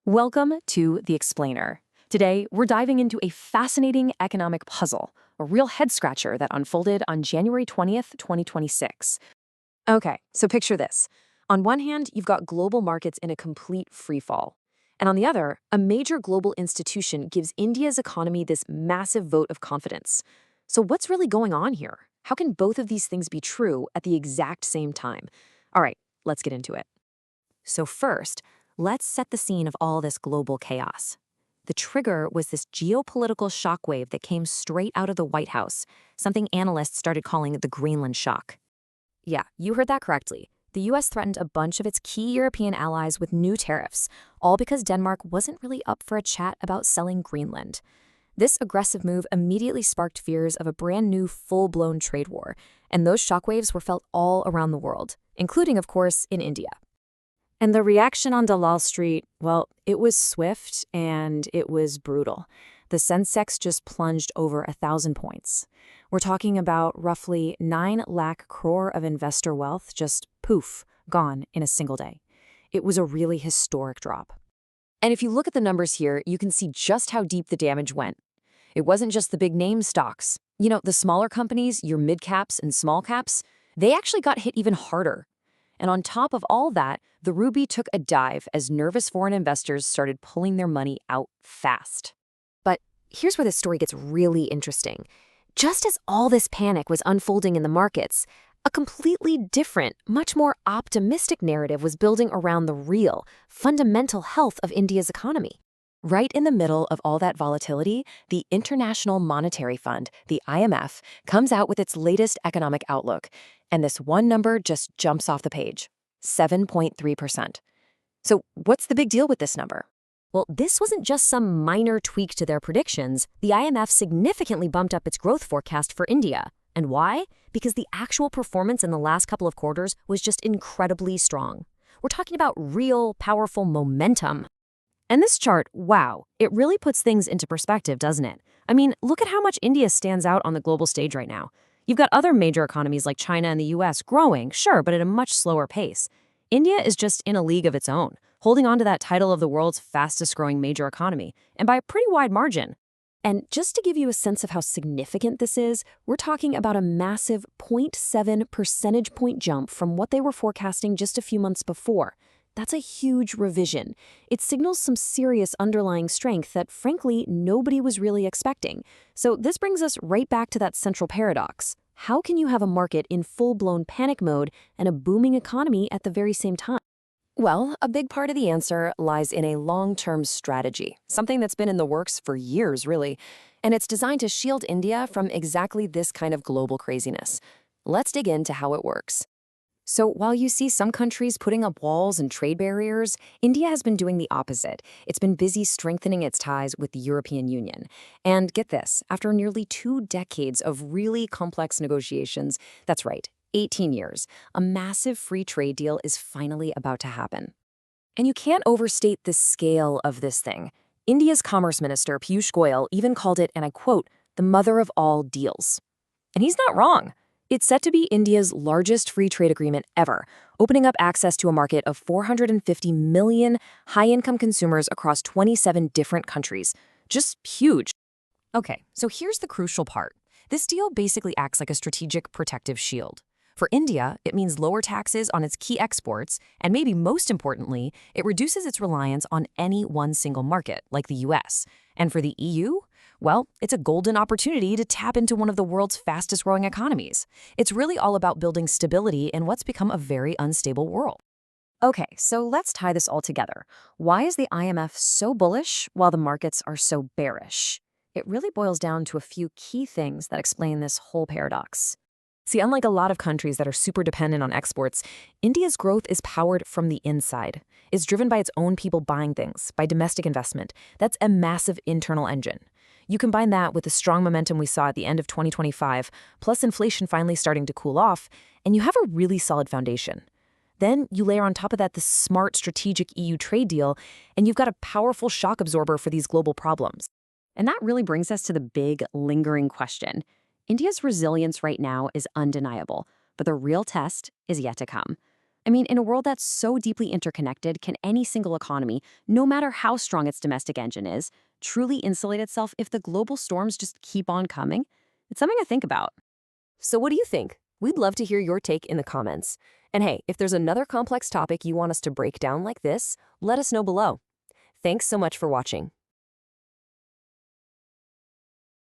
Welcome to The Explainer. Today, we're diving into a fascinating economic puzzle, a real head-scratcher that unfolded on January 20th, 2026. Okay, so picture this. On one hand, you've got global markets in a complete freefall. And on the other, a major global institution gives India's economy this massive vote of confidence. So what's really going on here? How can both of these things be true at the exact same time? All right, let's get into it. So first, let's set the scene of all this global chaos. The trigger was this geopolitical shockwave that came straight out of the White House, something analysts started calling the Greenland shock. Yeah, you heard that correctly. The US threatened a bunch of its key European allies with new tariffs, all because Denmark wasn't really up for a chat about selling Greenland. This aggressive move immediately sparked fears of a brand new full-blown trade war, and those shockwaves were felt all around the world, including, of course, in India. And the reaction on Dalal Street, well, it was swift and it was brutal. The Sensex just plunged over 1,000 points. We're talking about roughly 9 lakh crore of investor wealth just poof, gone in a single day. It was a really historic drop. And if you look at the numbers here, you can see just how deep the damage went. It wasn't just the big name stocks. You know, the smaller companies, your mid caps and small caps, they actually got hit even harder. And on top of all that, the ruby took a dive as nervous foreign investors started pulling their money out fast. But here's where the story gets really interesting. Just as all this panic was unfolding in the markets, a completely different, much more optimistic narrative was building around the real, fundamental health of India's economy. Right in the middle of all that volatility, the International Monetary Fund, the IMF, comes out with its latest economic outlook, and this one number just jumps off the page, 7.3%. So what's the big deal with this number? Well, this wasn't just some minor tweak to their predictions. The IMF significantly bumped up its growth forecast for India. And why? Because the actual performance in the last couple of quarters was just incredibly strong. We're talking about real, powerful momentum. And this chart, wow, it really puts things into perspective, doesn't it? I mean, look at how much India stands out on the global stage right now. You've got other major economies like China and the US growing, sure, but at a much slower pace. India is just in a league of its own, holding on to that title of the world's fastest growing major economy, and by a pretty wide margin. And just to give you a sense of how significant this is, we're talking about a massive 0.7 percentage point jump from what they were forecasting just a few months before. That's a huge revision. It signals some serious underlying strength that, frankly, nobody was really expecting. So this brings us right back to that central paradox. How can you have a market in full-blown panic mode and a booming economy at the very same time? Well, a big part of the answer lies in a long-term strategy, something that's been in the works for years, really, and it's designed to shield India from exactly this kind of global craziness. Let's dig into how it works. So while you see some countries putting up walls and trade barriers, India has been doing the opposite. It's been busy strengthening its ties with the European Union. And get this, after nearly 2 decades of really complex negotiations, that's right, 18 years, a massive free trade deal is finally about to happen. And you can't overstate the scale of this thing. India's Commerce Minister, Piyush Goyal, even called it, and I quote, the mother of all deals. And he's not wrong. It's set to be India's largest free trade agreement ever, opening up access to a market of 450 million high-income consumers across 27 different countries. Just huge. Okay, so here's the crucial part. This deal basically acts like a strategic protective shield. For India, it means lower taxes on its key exports, and maybe most importantly, it reduces its reliance on any one single market, like the US. And for the EU? Well, it's a golden opportunity to tap into one of the world's fastest-growing economies. It's really all about building stability in what's become a very unstable world. Okay, so let's tie this all together. Why is the IMF so bullish while the markets are so bearish? It really boils down to a few key things that explain this whole paradox. See, unlike a lot of countries that are super dependent on exports, India's growth is powered from the inside. It's driven by its own people buying things, by domestic investment. That's a massive internal engine. You combine that with the strong momentum we saw at the end of 2025, plus inflation finally starting to cool off, and you have a really solid foundation. Then you layer on top of that the smart strategic EU trade deal, and you've got a powerful shock absorber for these global problems. And that really brings us to the big, lingering question. India's resilience right now is undeniable, but the real test is yet to come. I mean, in a world that's so deeply interconnected, can any single economy, no matter how strong its domestic engine is, truly insulate itself if the global storms just keep on coming? It's something to think about. So what do you think? We'd love to hear your take in the comments. And hey, if there's another complex topic you want us to break down like this, let us know below. Thanks so much for watching.